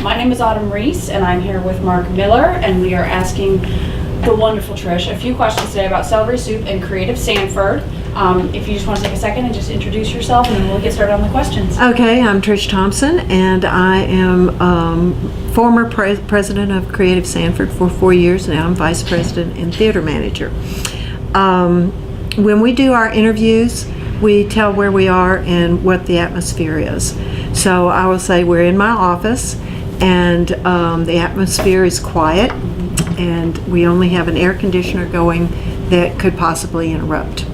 My name is Autumn Reisz, and I'm here with Mark Miller, and we are asking the wonderful Trish a few questions today about Celery Soup and Creative Sanford. If you just want to take a second and just introduce yourself, and then we'll get started on the questions. Okay, I'm Trish Thompson, and I am former president of Creative Sanford for 4 years. Now I'm vice president and theater manager. When we do our interviews, we tell where we are and what the atmosphere is. So I will say we're in my office, and the atmosphere is quiet, and we only have an air conditioner going that could possibly interrupt.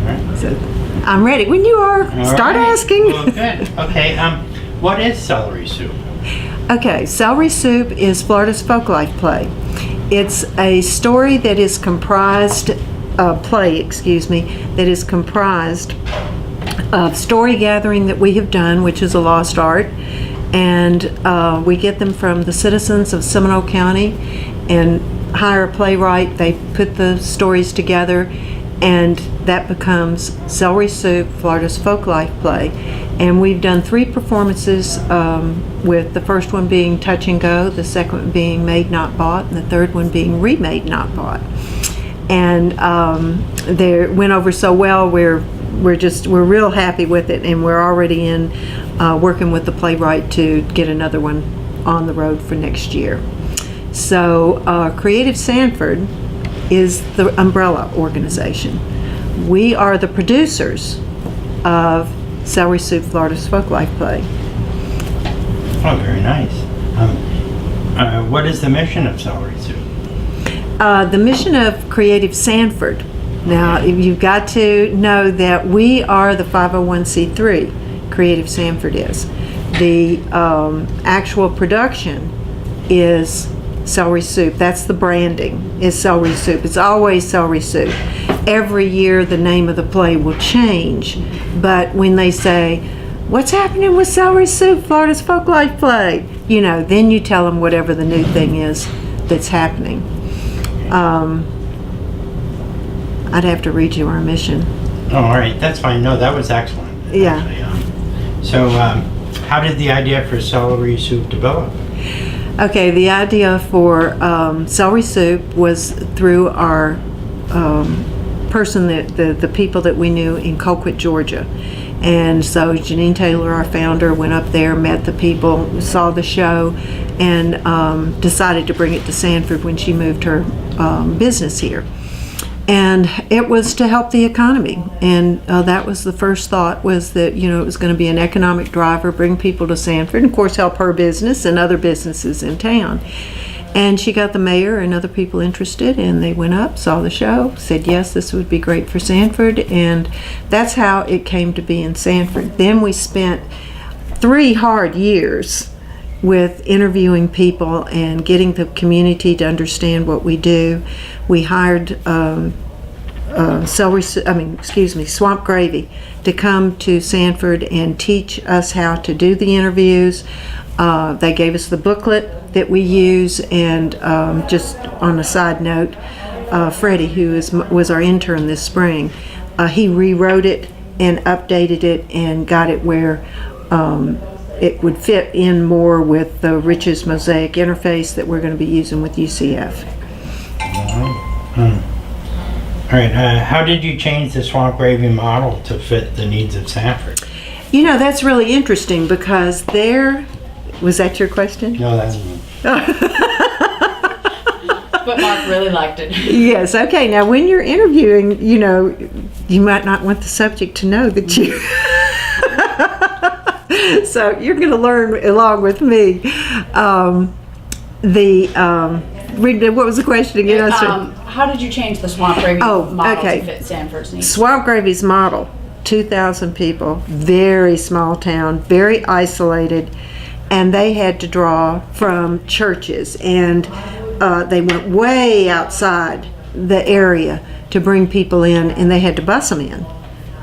Right. So I'm ready. When you are, start asking. Well, good. Okay. What is Celery Soup? Okay, Celery Soup is Florida's folklife play. It's a story that is comprised, that is comprised of story gathering that we have done, which is a lost art, and we get them from the citizens of Seminole County and hire a playwright. They put the stories together, and that becomes Celery Soup, Florida's folklife play. And we've done 3 performances, with the first one being Touch and Go, the second one being Made Not Bought, and the third one being Remade Not Bought. And they went over so well. We're real happy with it, and we're already in working with the playwright to get another one on the road for next year. So Creative Sanford is the umbrella organization. We are the producers of Celery Soup, Florida's folklife play. Oh, very nice. What is the mission of Celery Soup? The mission of Creative Sanford. Now, you've got to know that we are the 501c3. Creative Sanford is. The actual production is Celery Soup. That's the branding, is Celery Soup. It's always Celery Soup. Every year the name of the play will change, but when they say, "What's happening with Celery Soup, Florida's folklife play?" Then you tell them whatever the new thing is that's happening. I'd have to read you our mission. Oh, all right. That's fine. No, that was excellent. Yeah. Actually, so, how did the idea for Celery Soup develop? Okay, the idea for Celery Soup was through our person, the people that we knew in Colquitt, Georgia. And so Jeanine Taylor, our founder, went up there, met the people, saw the show, and decided to bring it to Sanford when she moved her business here. And it was to help the economy, and that was the first thought, was that it was going to be an economic driver, bring people to Sanford, and of course help her business and other businesses in town. And she got the mayor and other people interested, and they went up, saw the show, said yes, this would be great for Sanford, and that's how it came to be in Sanford. Then we spent 3 hard years with interviewing people and getting the community to understand what we do. We hired Swamp Gravy to come to Sanford and teach us how to do the interviews. They gave us the booklet that we use, and just on a side note, Freddie, who was our intern this spring, he rewrote it and updated it and got it where it would fit in more with the Rich's Mosaic interface that we're going to be using with UCF. All right. How did you change the Swamp Gravy model to fit the needs of Sanford? That's really interesting, because was that your question? No, that's. But Mark really liked it. Yes. Okay. Now, when you're interviewing, you might not want the subject to know that you. So you're going to learn along with me. What was the question again? How did you change the Swamp Gravy model to fit Sanford's needs? Swamp Gravy's model, 2,000 people, very small town, very isolated, and they had to draw from churches, and they went way outside the area to bring people in, and they had to bus them in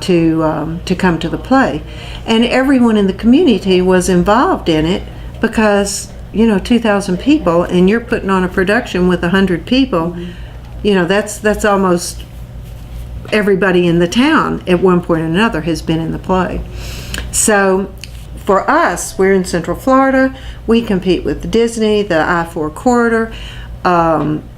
to come to the play. And everyone in the community was involved in it, because 2,000 people, and you're putting on a production with 100 people. That's almost everybody in the town at one point or another has been in the play. So for us, we're in Central Florida. We compete with Disney, the I-4 corridor.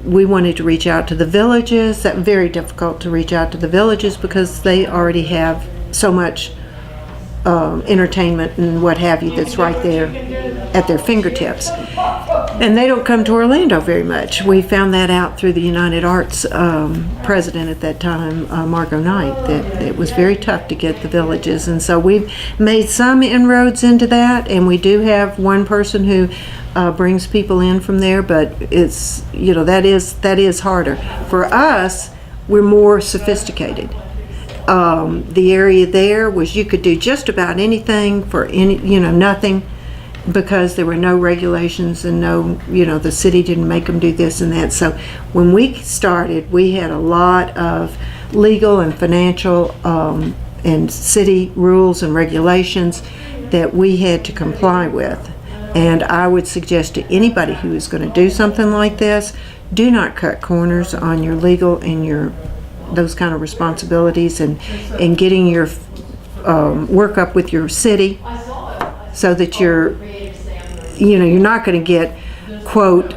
We wanted to reach out to the villages. That's very difficult to reach out to the villages because they already have so much entertainment and what have you that's right there at their fingertips. And they don't come to Orlando very much. We found that out through the United Arts president at that time, Margot Knight, that it was very tough to get the villages. And so we've made some inroads into that, and we do have one person who brings people in from there, but it's, you know, that is harder. For us, we're more sophisticated. The area there was you could do just about anything for any, you know, nothing, because there were no regulations and no, you know, the city didn't make them do this and that. So when we started, we had a lot of legal and financial and city rules and regulations that we had to comply with. And I would suggest to anybody who is going to do something like this, do not cut corners on your legal and your those kind of responsibilities, and getting your work up with your city so that you're not going to get, quote,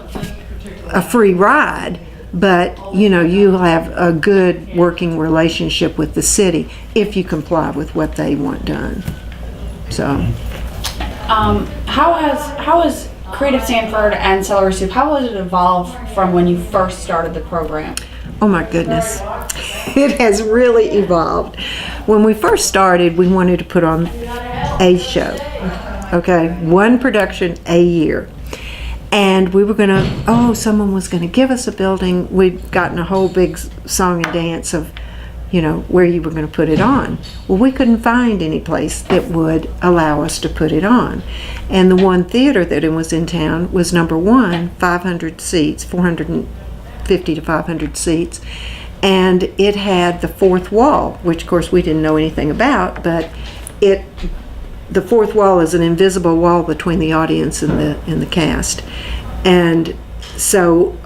a free ride, but you'll have a good working relationship with the city if you comply with what they want done. So how has Creative Sanford and Celery Soup, how has it evolved from when you first started the program? Oh my goodness, it has really evolved. When we first started, we wanted to put on a show, okay, one production a year. And we were gonna, someone was gonna give us a building. We'd gotten a whole big song and dance of, where you were gonna put it on. Well, we couldn't find any place that would allow us to put it on. And the one theater that was in town was number one, 500 seats, 450 to 500 seats. And it had the fourth wall, which of course we didn't know anything about, but the fourth wall is an invisible wall between the audience and the cast. And so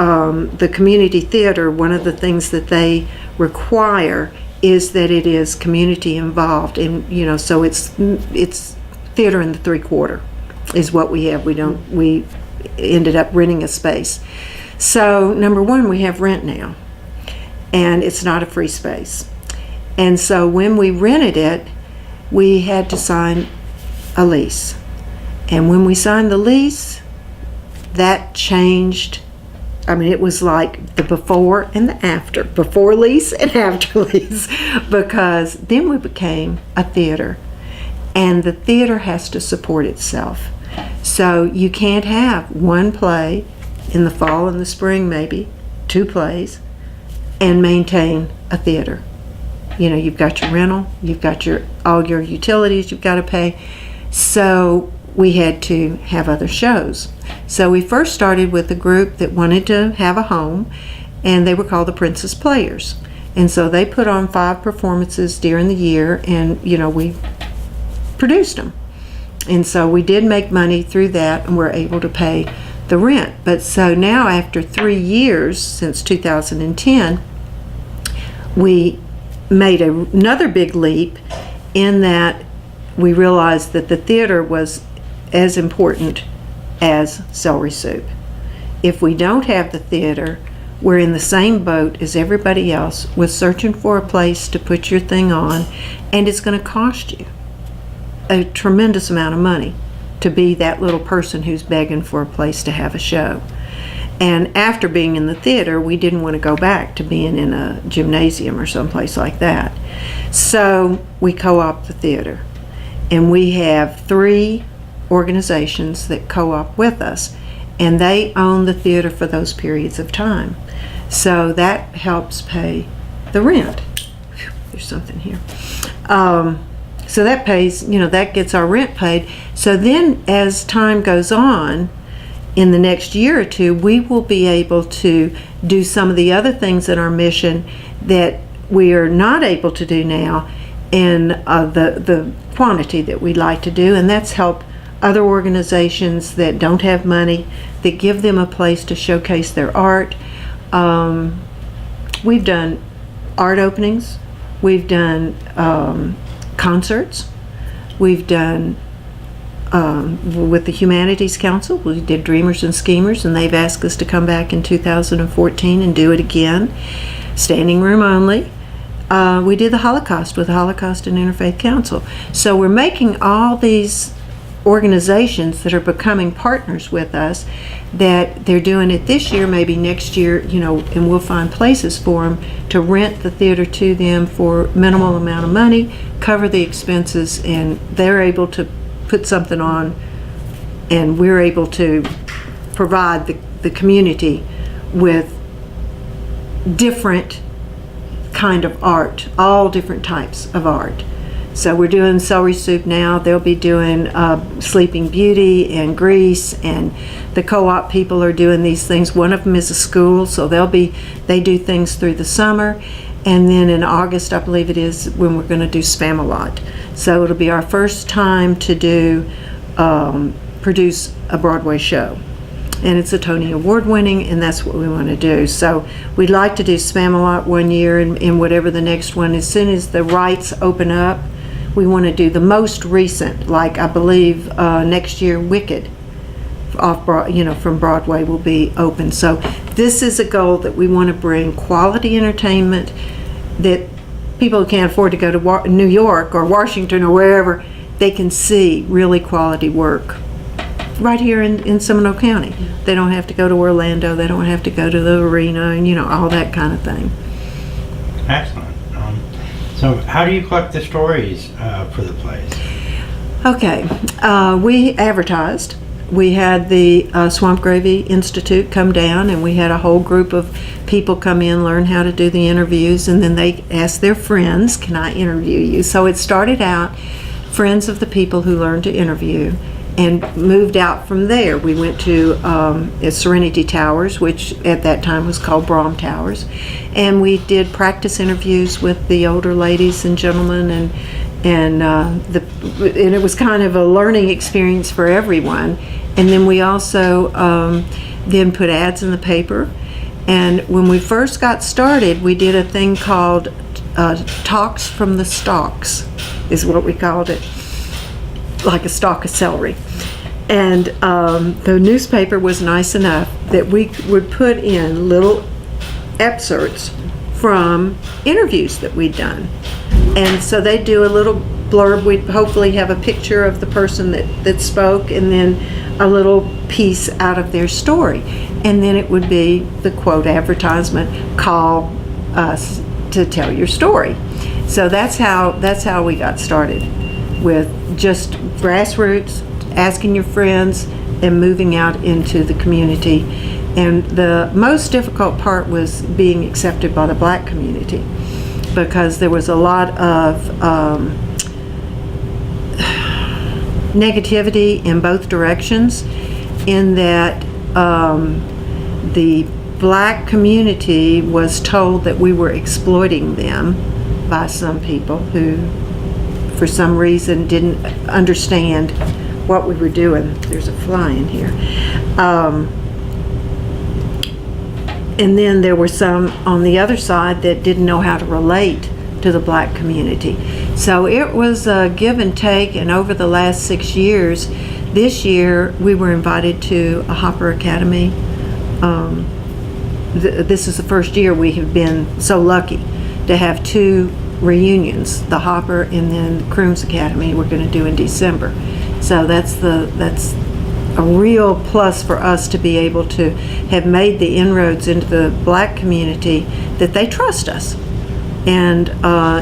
the community theater, one of the things that they require is that it is community involved, and so it's theater in the 3/4 is what we have. We ended up renting a space. So number one, we have rent now, and it's not a free space. And so when we rented it, we had to sign a lease. And when we signed the lease, that changed. I mean, it was like the before and the after, before lease and after lease, because then we became a theater, and the theater has to support itself. So you can't have one play in the fall and the spring, maybe 2 plays, and maintain a theater. You've got your rental, you've got all your utilities you've got to pay. So we had to have other shows. So we first started with a group that wanted to have a home, and they were called the Princess Players. And so they put on 5 performances during the year, and we produced them. And so we did make money through that, and we're able to pay the rent. But so now, after 3 years, since 2010, we made another big leap in that we realized that the theater was as important as Celery Soup. If we don't have the theater, we're in the same boat as everybody else with searching for a place to put your thing on, and it's going to cost you a tremendous amount of money to be that little person who's begging for a place to have a show. And after being in the theater, we didn't want to go back to being in a gymnasium or someplace like that. So we co-op the theater. And we have 3 organizations that co-op with us, and they own the theater for those periods of time. So that helps pay the rent. Whew, there's something here. So that pays, that gets our rent paid. So then as time goes on, in the next year or 2, we will be able to do some of the other things in our mission that we are not able to do now in the quantity that we'd like to do, and that's help other organizations that don't have money, that give them a place to showcase their art. We've done art openings, we've done concerts, we've done with the Humanities Council. We did Dreamers and Schemers, and they've asked us to come back in 2014 and do it again. Standing room only. We did the Holocaust with the Holocaust and Interfaith Council. So we're making all these organizations that are becoming partners with us, that they're doing it this year, maybe next year, and we'll find places for them to rent the theater to them for minimal amount of money, cover the expenses, and they're able to put something on, and we're able to provide the community with different kind of art, all different types of art. So we're doing Celery Soup now. They'll be doing Sleeping Beauty and Reisz, and the co-op people are doing these things. One of them is a school, so they do things through the summer. And then in August, I believe it is, when we're going to do Spam-A-Lot. So it'll be our first time to produce a Broadway show. And it's a Tony Award winning, and that's what we want to do. So we'd like to do Spam-A-Lot one year, and whatever the next one. As soon as the rights open up, we want to do the most recent, like I believe next year Wicked from Broadway will be open. So this is a goal that we want to bring quality entertainment that people who can't afford to go to New York or Washington or wherever, they can see really quality work right here in Seminole County. They don't have to go to Orlando, they don't have to go to the arena, and all that kind of thing. Excellent. So how do you collect the stories for the plays? Okay, we advertised. We had the Swamp Gravy Institute come down, and we had a whole group of people come in, learn how to do the interviews, and then they asked their friends, can I interview you? So it started out friends of the people who learned to interview, and moved out from there. We went to Serenity Towers, which at that time was called Brom Towers, and we did practice interviews with the older ladies and gentlemen, and it was kind of a learning experience for everyone. And then we also then put ads in the paper. And when we first got started, we did a thing called Talks from the Stalks, is what we called it, like a stalk of celery. And the newspaper was nice enough that we would put in little excerpts from interviews that we'd done. And so they'd do a little blurb. We'd hopefully have a picture of the person that spoke, and then a little piece out of their story. And then it would be the quote advertisement, call us to tell your story. So that's how we got started, with just grassroots, asking your friends, and moving out into the community. And the most difficult part was being accepted by the Black community, because there was a lot of negativity in both directions, in that the Black community was told that we were exploiting them by some people who, for some reason, didn't understand what we were doing. There's a fly in here. And then there were some on the other side that didn't know how to relate to the Black community. So it was a give and take, and over the last 6 years, this year we were invited to a Hopper Academy. This is the first year we have been so lucky to have 2 reunions, the Hopper and then the Crooms Academy we're going to do in December. So that's a real plus for us to be able to have made the inroads into the Black community, that they trust us. And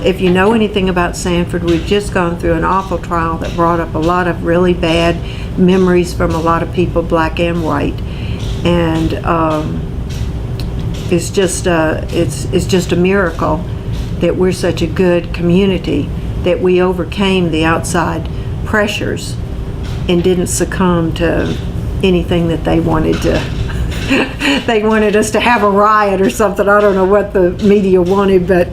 if you know anything about Sanford, we've just gone through an awful trial that brought up a lot of really bad memories from a lot of people, Black and white. And it's just a miracle that we're such a good community, that we overcame the outside pressures and didn't succumb to anything that they wanted to. They wanted us to have a riot or something. I don't know what the media wanted, but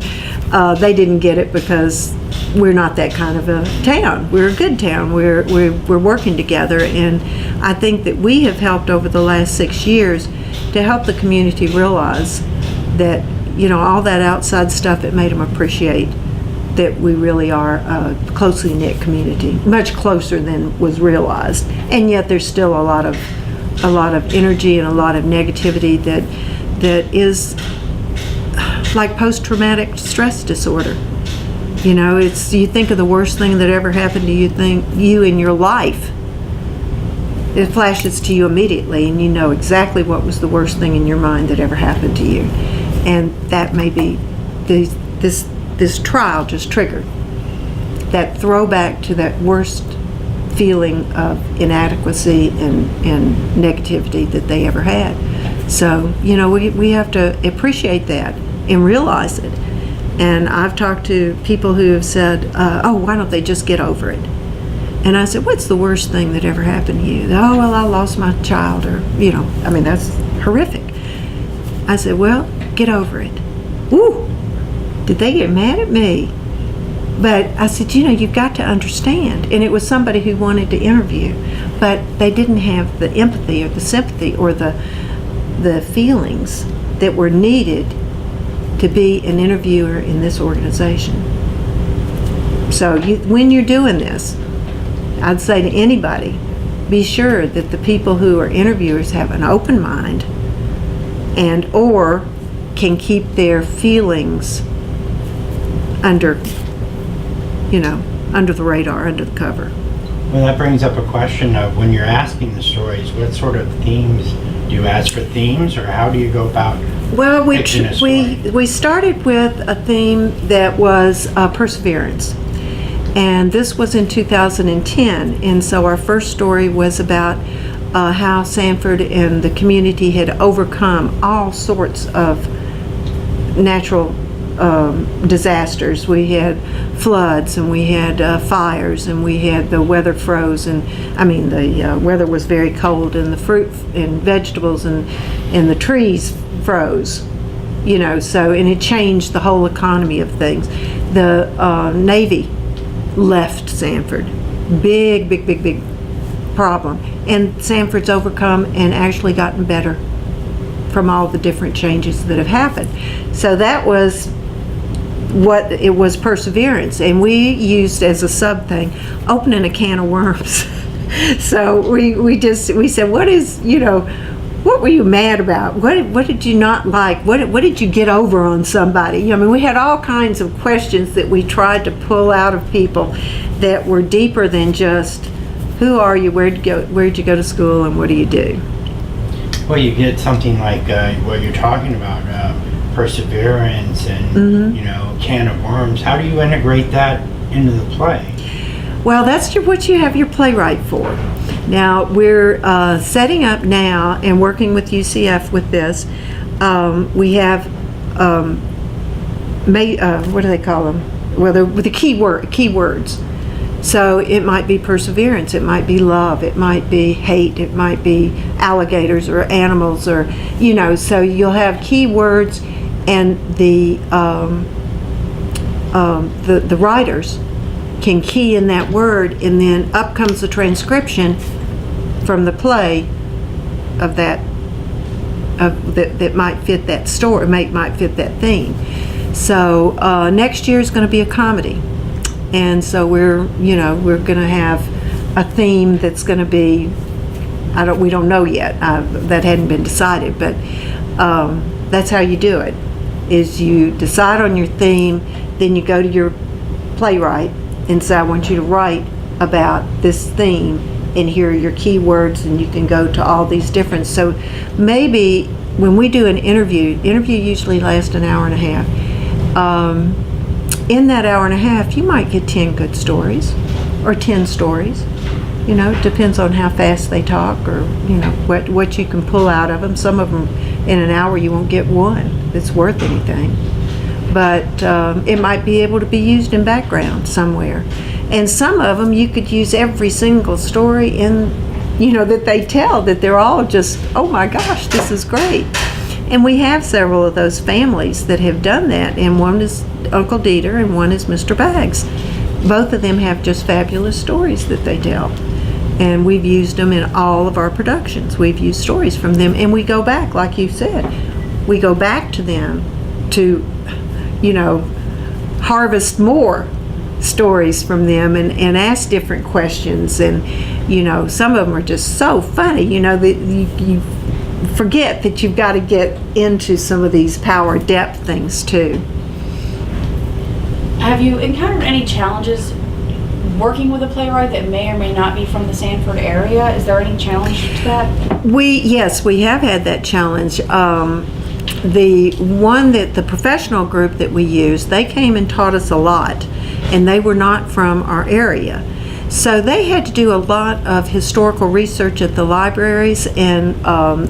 they didn't get it, because we're not that kind of a town. We're a good town. We're working together, and I think that we have helped over the last 6 years to help the community realize that all that outside stuff, it made them appreciate that we really are a closely knit community, much closer than was realized. And yet there's still a lot of energy and a lot of negativity that is like post-traumatic stress disorder. You know, you think of the worst thing that ever happened to you in your life. It flashes to you immediately, and you know exactly what was the worst thing in your mind that ever happened to you. And that may be this trial just triggered that throwback to that worst feeling of inadequacy and negativity that they ever had. So, you know, we have to appreciate that and realize it. And I've talked to people who have said, oh, why don't they just get over it? And I said, what's the worst thing that ever happened to you? Oh, well, I lost my child, or, you know, I mean, that's horrific. I said, well, get over it. Ooh, did they get mad at me? But I said, you know, you've got to understand. And it was somebody who wanted to interview, but they didn't have the empathy or the sympathy or the feelings that were needed to be an interviewer in this organization. So when you're doing this, I'd say to anybody, be sure that the people who are interviewers have an open mind and or can keep their feelings under the radar, under the cover. Well, that brings up a question of when you're asking the stories, what sort of themes do you ask for themes, or how do you go about picking a story? We started with a theme that was perseverance. And this was in 2010, and so our first story was about how Sanford and the community had overcome all sorts of natural disasters. We had floods, and we had fires, and we had the weather froze, and the weather was very cold, and the fruit and vegetables and the trees froze. You know, so, and it changed the whole economy of things. The Navy left Sanford. Big problem. And Sanford's overcome and actually gotten better from all the different changes that have happened. So that was what it was, perseverance. And we used as a sub thing, opening a can of worms. So we said, what were you mad about? What did you not like? What did you get over on somebody? I mean, we had all kinds of questions that we tried to pull out of people that were deeper than just, who are you, where'd you go to school, and what do you do? Well, you get something like what you're talking about, perseverance and, can of worms. How do you integrate that into the play? Well, that's what you have your playwright for. Now, we're setting up now and working with UCF with this. We have, what do they call them? Well, they're the keywords. So it might be perseverance, it might be love, it might be hate, it might be alligators or animals, or, so you'll have keywords, and the writers can key in that word, and then up comes the transcription from the play of that might fit that story, might fit that theme. So next year is going to be a comedy, and so we're going to have a theme that's going to be, we don't know yet, that hadn't been decided, but that's how you do it, is you decide on your theme, then you go to your playwright and say, I want you to write about this theme, and here are your keywords, and you can go to all these different. So maybe when we do an interview usually lasts an hour and a half. In that hour and a half, you might get 10 good stories or 10 stories. It depends on how fast they talk, or what you can pull out of them. Some of them in an hour you won't get one that's worth anything. But it might be able to be used in background somewhere. And some of them you could use every single story in, that they tell, that they're all just, oh my gosh, this is great. And we have several of those families that have done that, and one is Uncle Dieter and one is Mr. Baggs. Both of them have just fabulous stories that they tell. And we've used them in all of our productions. We've used stories from them, and we go back, like you said, we go back to them to harvest more stories from them and ask different questions. And, some of them are just so funny, that you forget that you've got to get into some of these power depth things too. Have you encountered any challenges working with a playwright that may or may not be from the Sanford area? Is there any challenge to that? Yes, we have had that challenge. The professional group that we used, they came and taught us a lot, and they were not from our area. So they had to do a lot of historical research at the libraries and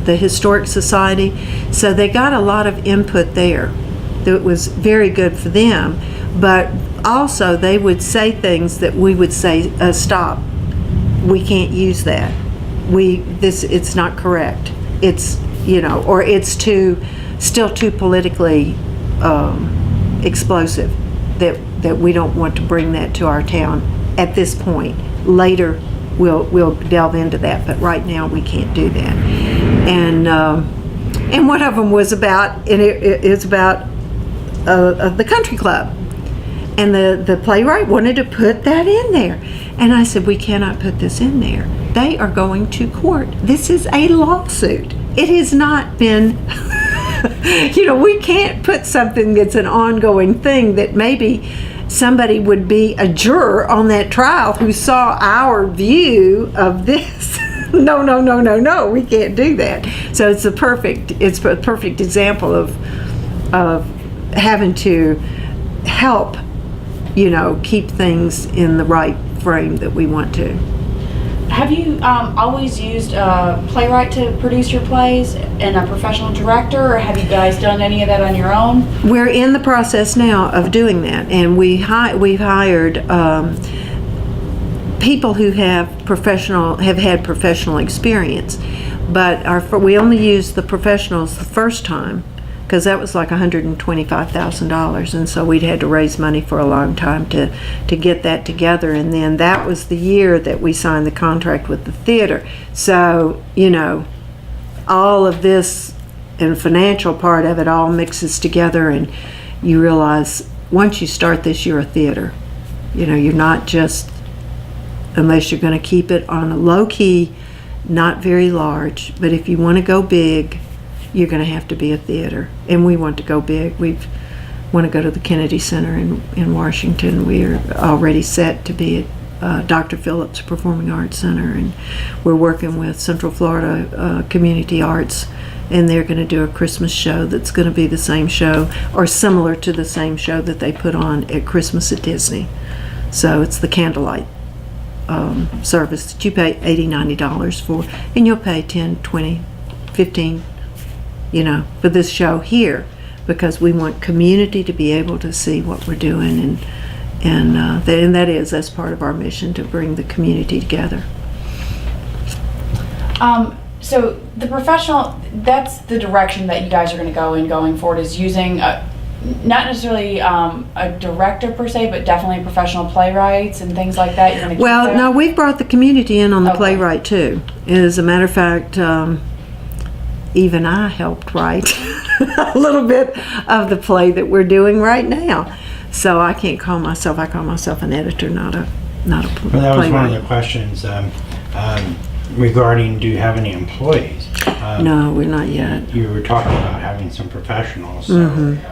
the Historic Society. So they got a lot of input there that was very good for them. But also they would say things that we would say, stop, we can't use that. It's not correct. It's, or it's still too politically explosive that we don't want to bring that to our town at this point. Later we'll delve into that, but right now we can't do that. And one of them was about, and it's about the country club, and the playwright wanted to put that in there, and I said, we cannot put this in there. They are going to court. This is a lawsuit. It has not been we can't put something that's an ongoing thing that maybe somebody would be a juror on that trial who saw our view of this. No, we can't do that. So it's a perfect example of having to help, keep things in the right frame that we want to. Have you always used a playwright to produce your plays and a professional director, or have you guys done any of that on your own? We're in the process now of doing that, and we've hired people who have had professional experience, but we only used the professionals the first time because that was like $125,000, and so we'd had to raise money for a long time to get that together, and then that was the year that we signed the contract with the theater. So all of this and financial part of it all mixes together, and you realize once you start this, you're a theater. You're not just, unless you're going to keep it on a low key, not very large, but if you want to go big, you're going to have to be a theater, and we want to go big. We want to go to the Kennedy Center in Washington. We're already set to be at Dr. Phillips Performing Arts Center, and we're working with Central Florida Community Arts, and they're going to do a Christmas show that's going to be the same show or similar to the same show that they put on at Christmas at Disney. So it's the candlelight service that you pay $80, $90 for, and you'll pay $10, $20, $15 for this show here, because we want community to be able to see what we're doing, and that's part of our mission, to bring the community together. So the professional, that's the direction that you guys are going to go in going forward, is using not necessarily a director per se, but definitely professional playwrights and things like that. You're going to no, we've brought the community in on the playwright too. As a matter of fact, even I helped write a little bit of the play that we're doing right now. So I call myself an editor, not a playwright. Well, that was one of the questions regarding, do you have any employees? No, we're not yet. You were talking about having some professionals. So,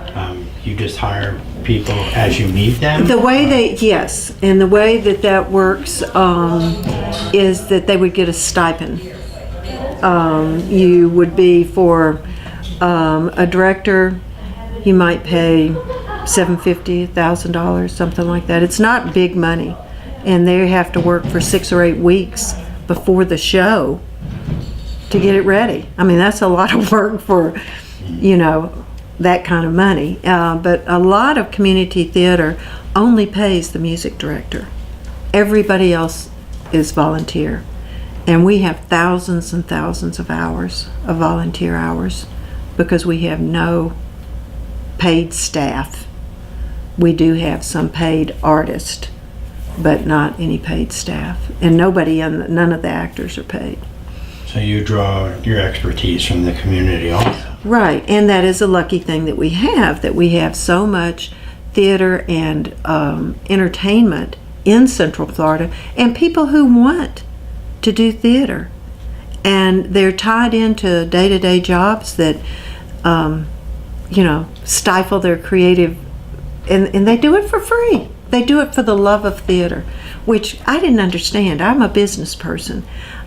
you just hire people as you need them? Yes, and the way that works is that they would get a stipend. You would be, for a director, you might pay $750, $1,000, something like that. It's not big money, and they have to work for 6 or 8 weeks before the show to get it ready. I mean, that's a lot of work for, that kind of money. But a lot of community theater only pays the music director. Everybody else is volunteer. And we have thousands and thousands of hours of volunteer hours because we have no paid staff. We do have some paid artists, but not any paid staff. And none of the actors are paid. So you draw your expertise from the community also. Right, and that is a lucky thing that we have so much theater and entertainment in Central Florida, and people who want to do theater. And they're tied into day-to-day jobs that, stifle their creative, and they do it for free. They do it for the love of theater, which I didn't understand. I'm a business person.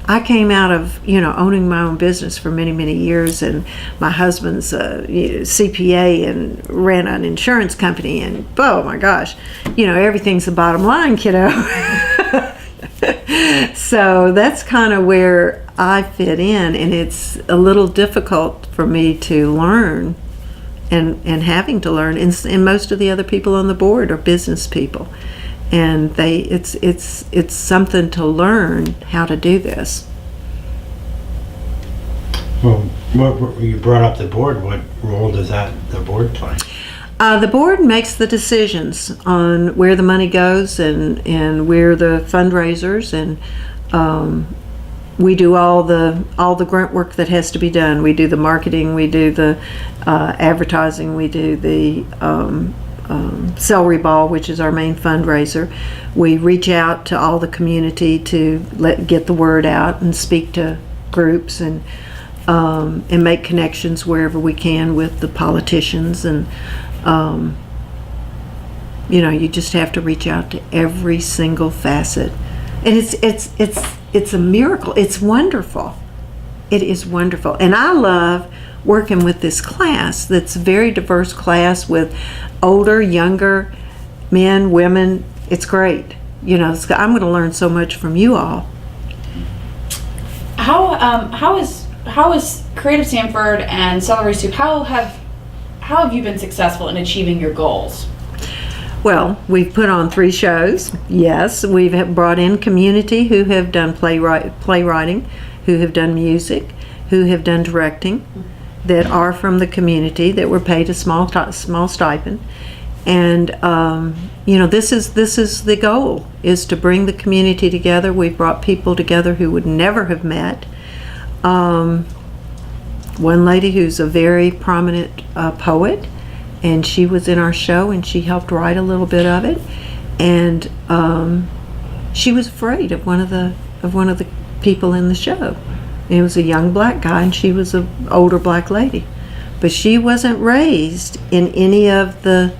I came out of, owning my own business for many, many years, and my husband's a CPA and ran an insurance company, and oh my gosh, everything's the bottom line, kiddo. So that's kind of where I fit in, and it's a little difficult for me to learn and having to learn, and most of the other people on the board are business people. And it's something to learn how to do this. Well, you brought up the board. What role does the board play? The board makes the decisions on where the money goes and where the fundraisers, and we do all the grunt work that has to be done. We do the marketing, we do the advertising, we do the Celery Ball, which is our main fundraiser. We reach out to all the community to get the word out and speak to groups and make connections wherever we can with the politicians, and you just have to reach out to every single facet, and it's a miracle. It's wonderful. It is wonderful, and I love working with this class. That's a very diverse class with older, younger men, women. It's great. I'm going to learn so much from you all. How is Creative Sanford and Celery Soup, how have you been successful in achieving your goals? Well, we've put on 3 shows. Yes, we've brought in community who have done playwriting, who have done music, who have done directing, that are from the community, that were paid a small stipend. And this is the goal, is to bring the community together. We've brought people together who would never have met. One lady who's a very prominent poet, and she was in our show, and she helped write a little bit of it. And she was afraid of one of the people in the show. It was a young black guy, and she was an older black lady, but she wasn't raised in any of the.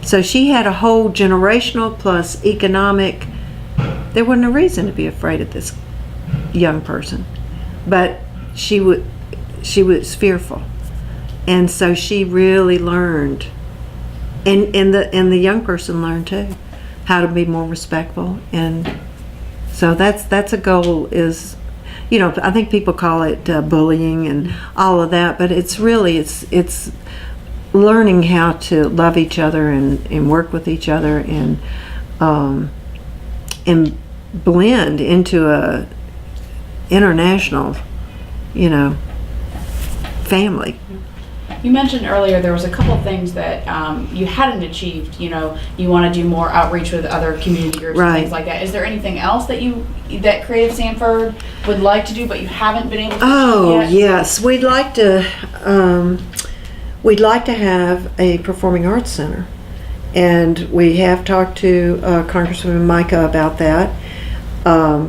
So she had a whole generational plus economic. There wasn't a reason to be afraid of this young person, but she was fearful, and so she really learned, and the young person learned too, how to be more respectful. And so that's a goal. Is I think people call it bullying and all of that, but it's really it's learning how to love each other and work with each other and blend into a international, family. You mentioned earlier there was a couple of things that you hadn't achieved. You want to do more outreach with other community groups and things like that. Is there anything else that Creative Sanford would like to do but you haven't been able to achieve yet? Yes, we'd like to have a performing arts center, and we have talked to Congresswoman Micah about that.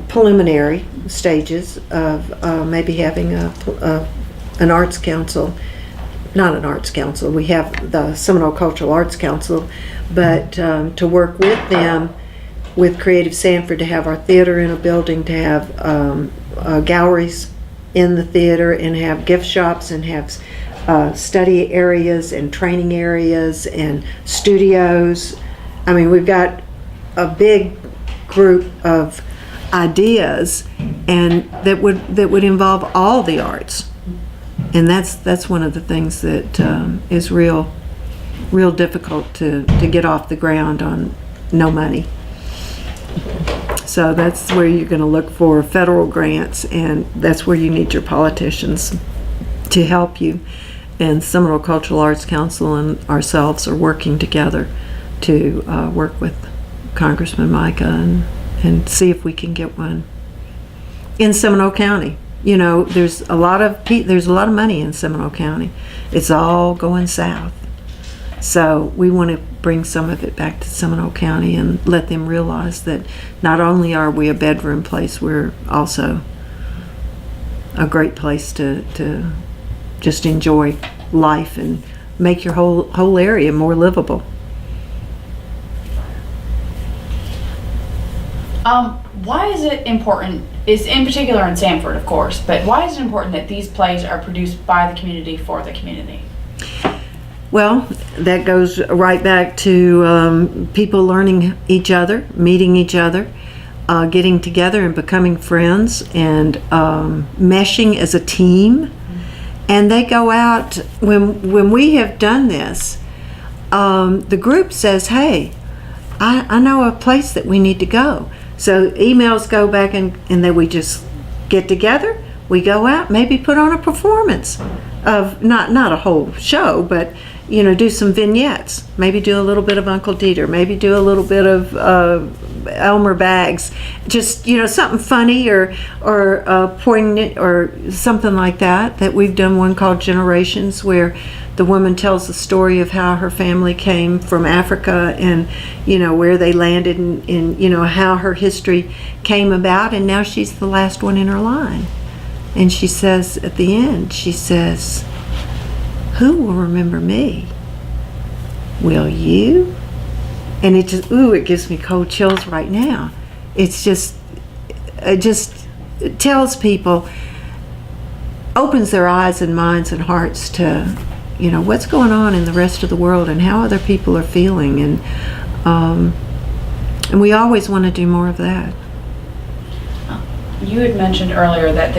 Preliminary stages of maybe having an arts council. Not an arts council. We have the Seminole Cultural Arts Council, but to work with them, with Creative Sanford, to have our theater in a building, to have galleries in the theater, and have gift shops, and have study areas and training areas and studios. I mean, we've got a big group of ideas, and that would involve all the arts. And that's one of the things that is real difficult to get off the ground on no money. So that's where you're going to look for federal grants, and that's where you need your politicians to help you. And Seminole Cultural Arts Council and ourselves are working together to work with Congressman Micah and see if we can get one in Seminole County. There's a lot of money in Seminole County. It's all going south, So we want to bring some of it back to Seminole County and let them realize that not only are we a bedroom place, we're also a great place to just enjoy life and make your whole area more livable. Why is it important, is in particular in Sanford, of course, but why is it important that these plays are produced by the community for the community? Well, that goes right back to people learning each other, meeting each other, getting together and becoming friends, and meshing as a team. And they go out, when we have done this, the group says, hey, I know a place that we need to go. So emails go back and then we just get together, we go out, maybe put on a performance of, not a whole show, but do some vignettes, maybe do a little bit of Uncle Dieter, maybe do a little bit of Elmer Baggs, just something funny or poignant or something like that we've done one called Generations, where the woman tells the story of how her family came from Africa and where they landed and how her history came about, and now she's the last one in her line. And she says at the end, she says, who will remember me? Will you? And it gives me cold chills right now. It just tells people, opens their eyes and minds and hearts to what's going on in the rest of the world and how other people are feeling, and we always want to do more of that. You had mentioned earlier that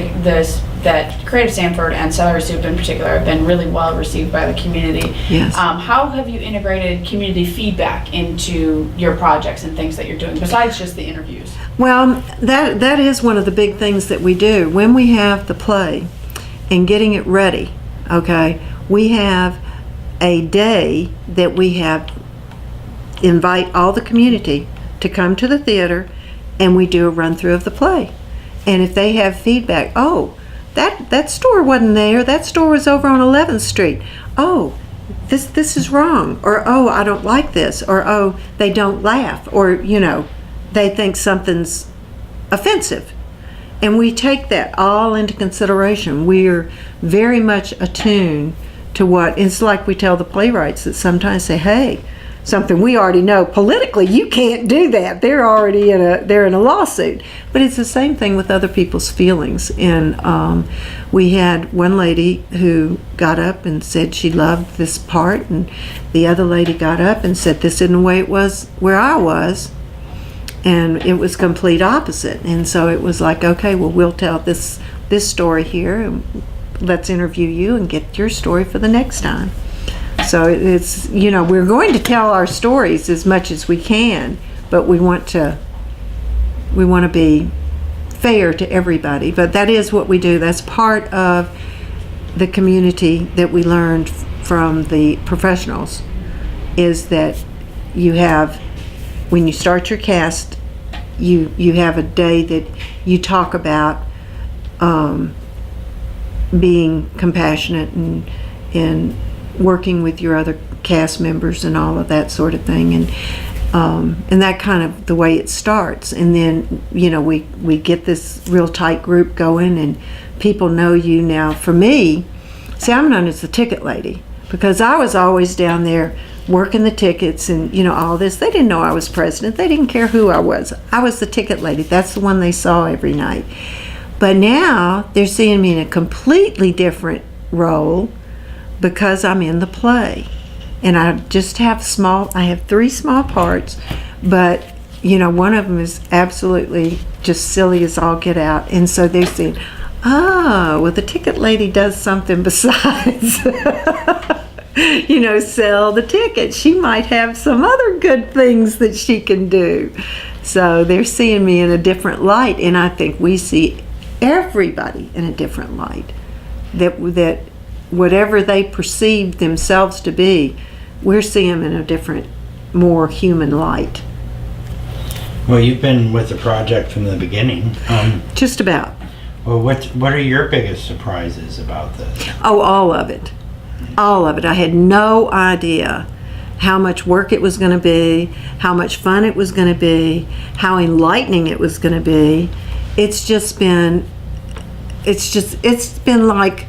that Creative Sanford and Celery Soup in particular have been really well received by the community. Yes. How have you integrated community feedback into your projects and things that you're doing besides just the interviews? Well, that is one of the big things that we do when we have the play and getting it ready. Okay, we have a day that we invite all the community to come to the theater, and we do a run through of the play. And if they have feedback, oh, that store wasn't there, that store was over on 11th Street. Oh, this is wrong. Or, oh, I don't like this. Or, oh, they don't laugh. Or, they think something's offensive. And we take that all into consideration. We're very much attuned to what, it's like we tell the playwrights that sometimes say, hey, something we already know politically, you can't do that. They're already they're in a lawsuit. But it's the same thing with other people's feelings. And we had one lady who got up and said she loved this part, and the other lady got up and said this isn't the way it was where I was, and it was complete opposite. And so it was like, okay, well, we'll tell this story here, and let's interview you and get your story for the next time. So it's, we're going to tell our stories as much as we can, but we want to be fair to everybody. But that is what we do. That's part of the community that we learned from the professionals, is that you have, when you start your cast, you have a day that you talk about being compassionate and working with your other cast members and all of that sort of thing, and that kind of the way it starts. And then we get this real tight group going, and people know you now. For me, see, I'm known as the ticket lady because I was always down there working the tickets and all this. They didn't know I was president. They didn't care who I was. I was the ticket lady. That's the one they saw every night. But now they're seeing me in a completely different role, because I'm in the play, and I just have I have 3 small parts, but one of them is absolutely just silly as all get out. And so they're saying, oh, well, the ticket lady does something besides sell the ticket. She might have some other good things that she can do. So they're seeing me in a different light, and I think we see everybody in a different light, that whatever they perceive themselves to be, we're seeing them in a different, more human light. Well, you've been with the project from the beginning. Just about. Well, what are your biggest surprises about this? Oh, all of it. All of it. I had no idea how much work it was going to be, how much fun it was going to be, how enlightening it was going to be. It's been like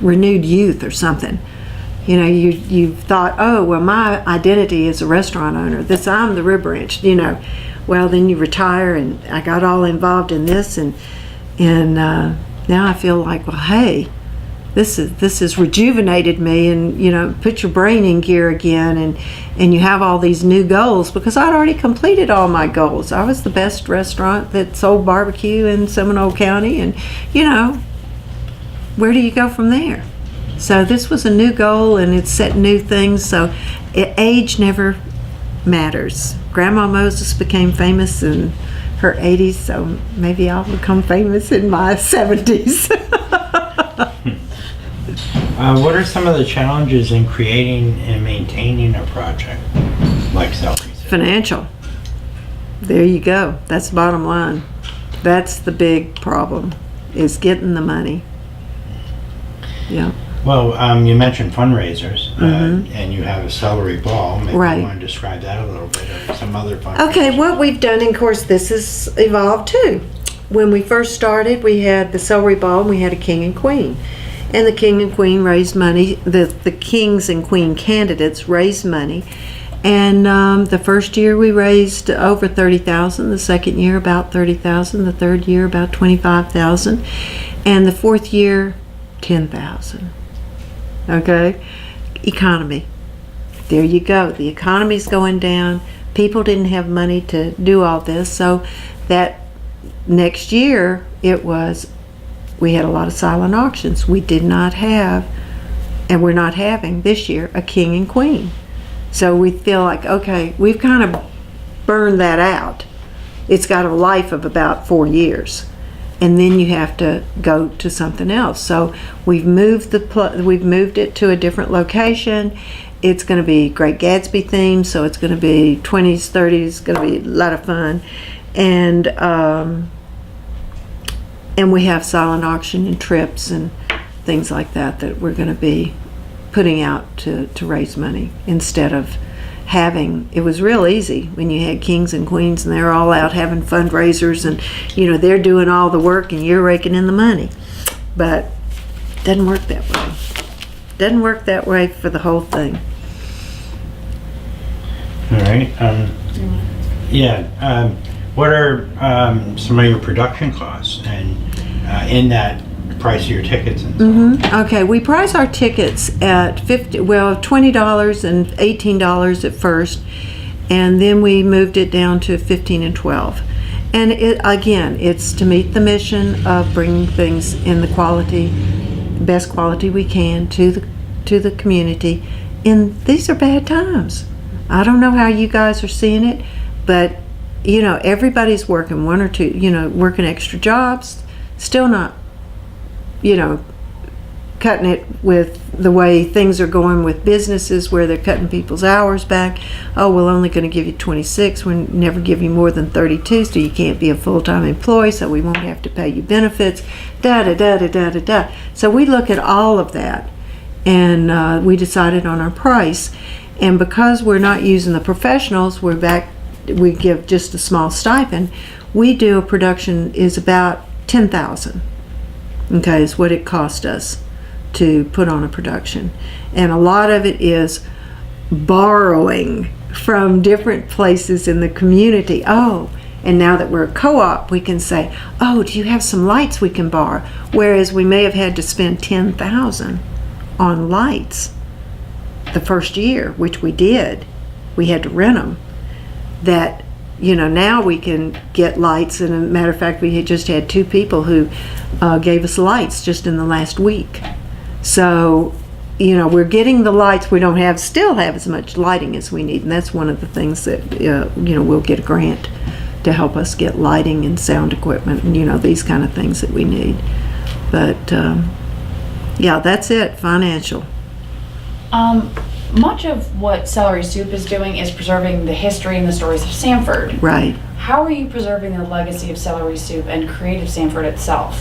renewed youth or something. You know, you've thought, oh, well, my identity is a restaurant owner. I'm the rib ranch, you know. Well, then you retire, and I got all involved in this, and now I feel like, well, hey, this has rejuvenated me, and, you know, put your brain in gear again, and you have all these new goals, because I'd already completed all my goals. I was the best restaurant that sold barbecue in Seminole County, and, you know, where do you go from there? So this was a new goal, and it's set new things. So age never matters. Grandma Moses became famous in her 80s, so maybe I'll become famous in my 70s. What are some of the challenges in creating and maintaining a project like Celery Soup? Financial. There you go. That's the bottom line. That's the big problem, is getting the money. Yeah. Well, you mentioned fundraisers, and you have a Celery Ball. Maybe Right. you want to describe that a little bit, or some other fundraisers. Okay, what we've done, and of course, this has evolved too. When we first started, we had the Celery Ball, and we had a king and queen. And the king and queen raised money. The kings and queen candidates raised money. And the first year we raised over $30,000. The second year about $30,000. The third year about $25,000. And the fourth year, $10,000. Okay? Economy. There you go. The economy's going down. People didn't have money to do all this. So that next year, we had a lot of silent auctions. We did not have, and we're not having this year, a king and queen. So we feel like, okay, we've kind of burned that out. It's got a life of about 4 years. And then you have to go to something else. So we've moved it to a different location. It's going to be Great Gatsby themed, so it's going to be 20s, 30s. It's going to be a lot of fun, and we have silent auction and trips and things like that we're going to be putting out to raise money, instead of having, it was real easy when you had kings and queens and they're all out having fundraisers, and, you know, they're doing all the work and you're raking in the money. But it doesn't work that way. Doesn't work that way for the whole thing. All right. What are some of your production costs, and in that price of your tickets and so on? Okay, we price our tickets at $20 and $18 at first, and then we moved it down to $15 and $12. And it's to meet the mission of bringing things in the best quality we can to the community. And these are bad times. I don't know how you guys are seeing it, but you know, everybody's working one or two, you know, working extra jobs, still not, you know, cutting it with the way things are going with businesses, where they're cutting people's hours back. Oh, we're only going to give you 26. We'll never give you more than 32, so you can't be a full-time employee, so we won't have to pay you benefits, da-da-da-da-da-da-da. So we look at all of that, and we decided on our price. And because we're not using the professionals, we give just a small stipend. We do a production is about $10,000. Okay, is what it cost us to put on a production. And a lot of it is borrowing from different places in the community. Oh, and now that we're a co-op, we can say, oh, do you have some lights we can borrow? Whereas we may have had to spend $10,000 on lights the first year, which we did. We had to rent them. That, you know, now we can get lights, and a matter of fact, we had just had 2 people who gave us lights just in the last week. So, you know, we're getting the lights. We don't still have as much lighting as we need, and that's one of the things that, you know, we'll get a grant to help us get lighting and sound equipment, and, you know, these kind of things that we need. But, yeah, that's it, financial. Much of what Celery Soup is doing is preserving the history and the stories of Sanford. Right. How are you preserving the legacy of Celery Soup and Creative Sanford itself?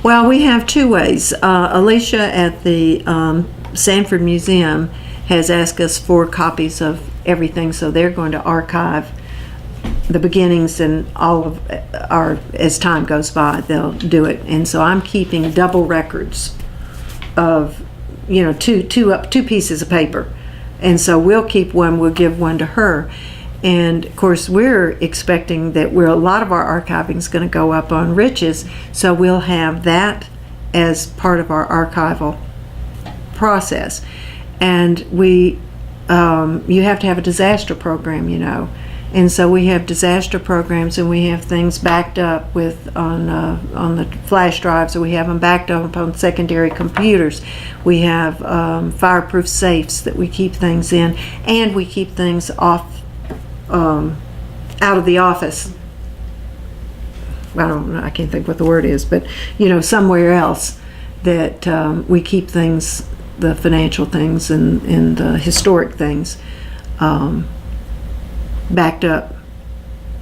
Well, we have 2 ways. Alicia at the Sanford Museum has asked us for copies of everything, so they're going to archive the beginnings and all of our, as time goes by, they'll do it. And so I'm keeping double records of, two pieces of paper. And so we'll keep one, we'll give one to her. And of course, we're expecting that a lot of our archiving is going to go up on Riches, so we'll have that as part of our archival process. And you have to have a disaster program, And so we have disaster programs, and we have things backed up on the flash drives, or we have them backed up on secondary computers. We have fireproof safes that we keep things in, and we keep things off out of the office. I can't think what the word is, but somewhere else that we keep things, the financial things and the historic things backed up.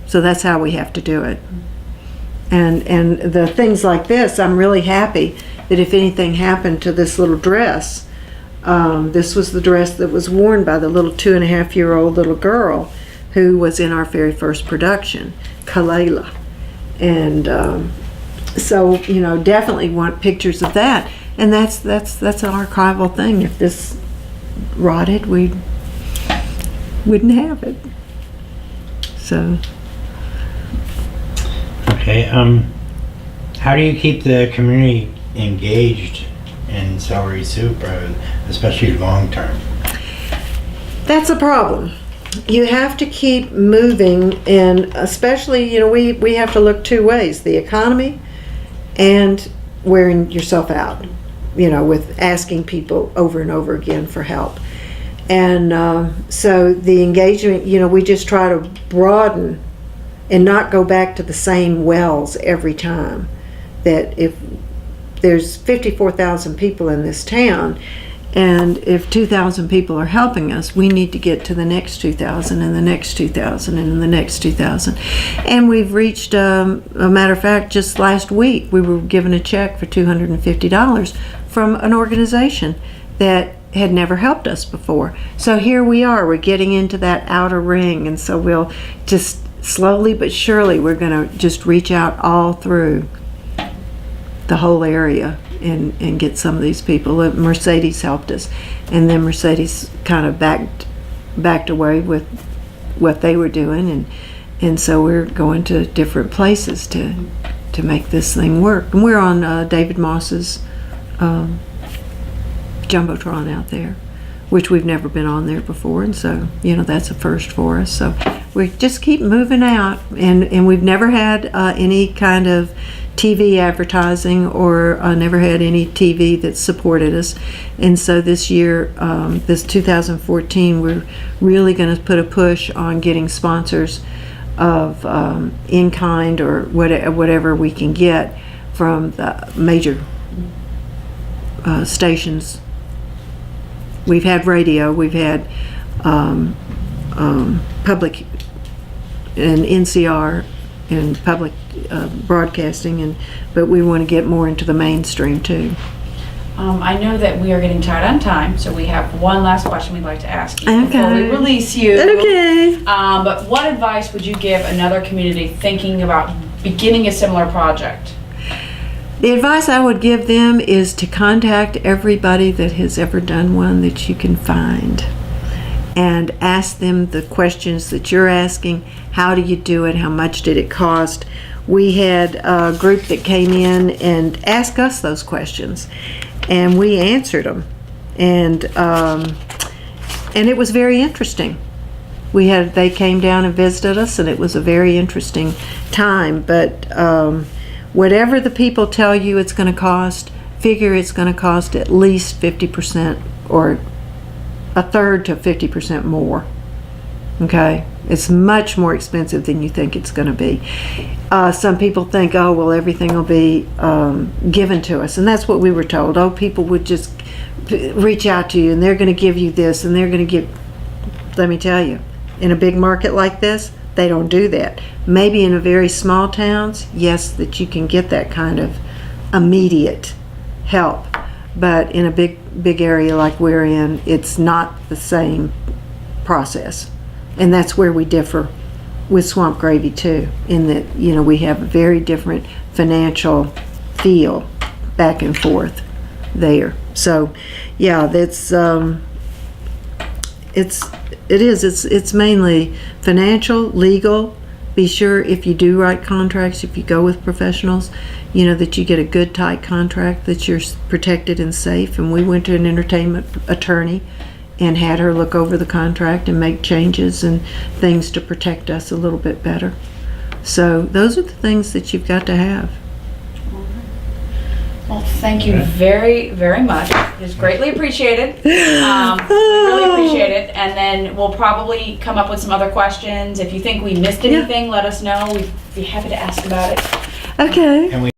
So that's how we have to do it. And the things like this, I'm really happy that if anything happened to this little dress, this was the dress that was worn by the little 2.5-year-old little girl who was in our very first production, Kalela. And so, definitely want pictures of that. And that's an archival thing. If this rotted, we wouldn't have it. So. Okay. How do you keep the community engaged in Celery Soup, especially long term? That's a problem. You have to keep moving, and especially, we have to look two ways: the economy and wearing yourself out, with asking people over and over again for help. And so the engagement, we just try to broaden and not go back to the same wells every time. That if there's 54,000 people in this town, and if 2,000 people are helping us, we need to get to the next 2,000 and the next 2,000 and the next 2,000. And we've reached, a matter of fact, just last week, we were given a check for $250 from an organization that had never helped us before. So here we are, we're getting into that outer ring. And so we'll just slowly but surely, we're going to just reach out all through the whole area and get some of these people. Mercedes helped us, and then Mercedes kind of backed away with what they were doing, and so we're going to different places to make this thing work. And we're on David Moss's Jumbotron out there, which we've never been on there before, and so that's a first for us. So we just keep moving out, and we've never had any kind of TV advertising, or never had any TV that supported us. And so this year, this 2014, we're really going to put a push on getting sponsors of in-kind or whatever we can get from the major stations. We've had radio, we've had public and NCR and public broadcasting, but we want to get more into the mainstream too. I know that we are getting tight on time, so we have one last question we'd like to ask you before we release you. Okay. But what advice would you give another community thinking about beginning a similar project? The advice I would give them is to contact everybody that has ever done one that you can find, and ask them the questions that you're asking. How do you do it? How much did it cost? We had a group that came in and asked us those questions, and we answered them, and it was very interesting. They came down and visited us, and it was a very interesting time. But whatever the people tell you it's going to cost, figure it's going to cost at least 50% or a third to 50% more. Okay? It's much more expensive than you think it's going to be. Some people think, oh, well, everything will be given to us. And that's what we were told. Oh, people would just reach out to you, and they're going to give you this, and they're going to give... Let me tell you, in a big market like this, they don't do that. Maybe in a very small towns, yes, that you can get that kind of immediate help. but in a big area like we're in, it's not the same process. And that's where we differ with Swamp Gravy too, in that, you know, we have a very different financial feel back and forth there. So yeah, it's mainly financial, legal. Be sure if you do write contracts, if you go with professionals, you know, that you get a good tight contract, that you're protected and safe. And we went to an entertainment attorney and had her look over the contract and make changes and things to protect us a little bit better. So those are the things that you've got to have. Well, thank you very, very much. It is greatly appreciated. We really appreciate it. And then we'll probably come up with some other questions. If you think we missed anything, let us know. We'd be happy to ask about it. Okay. And we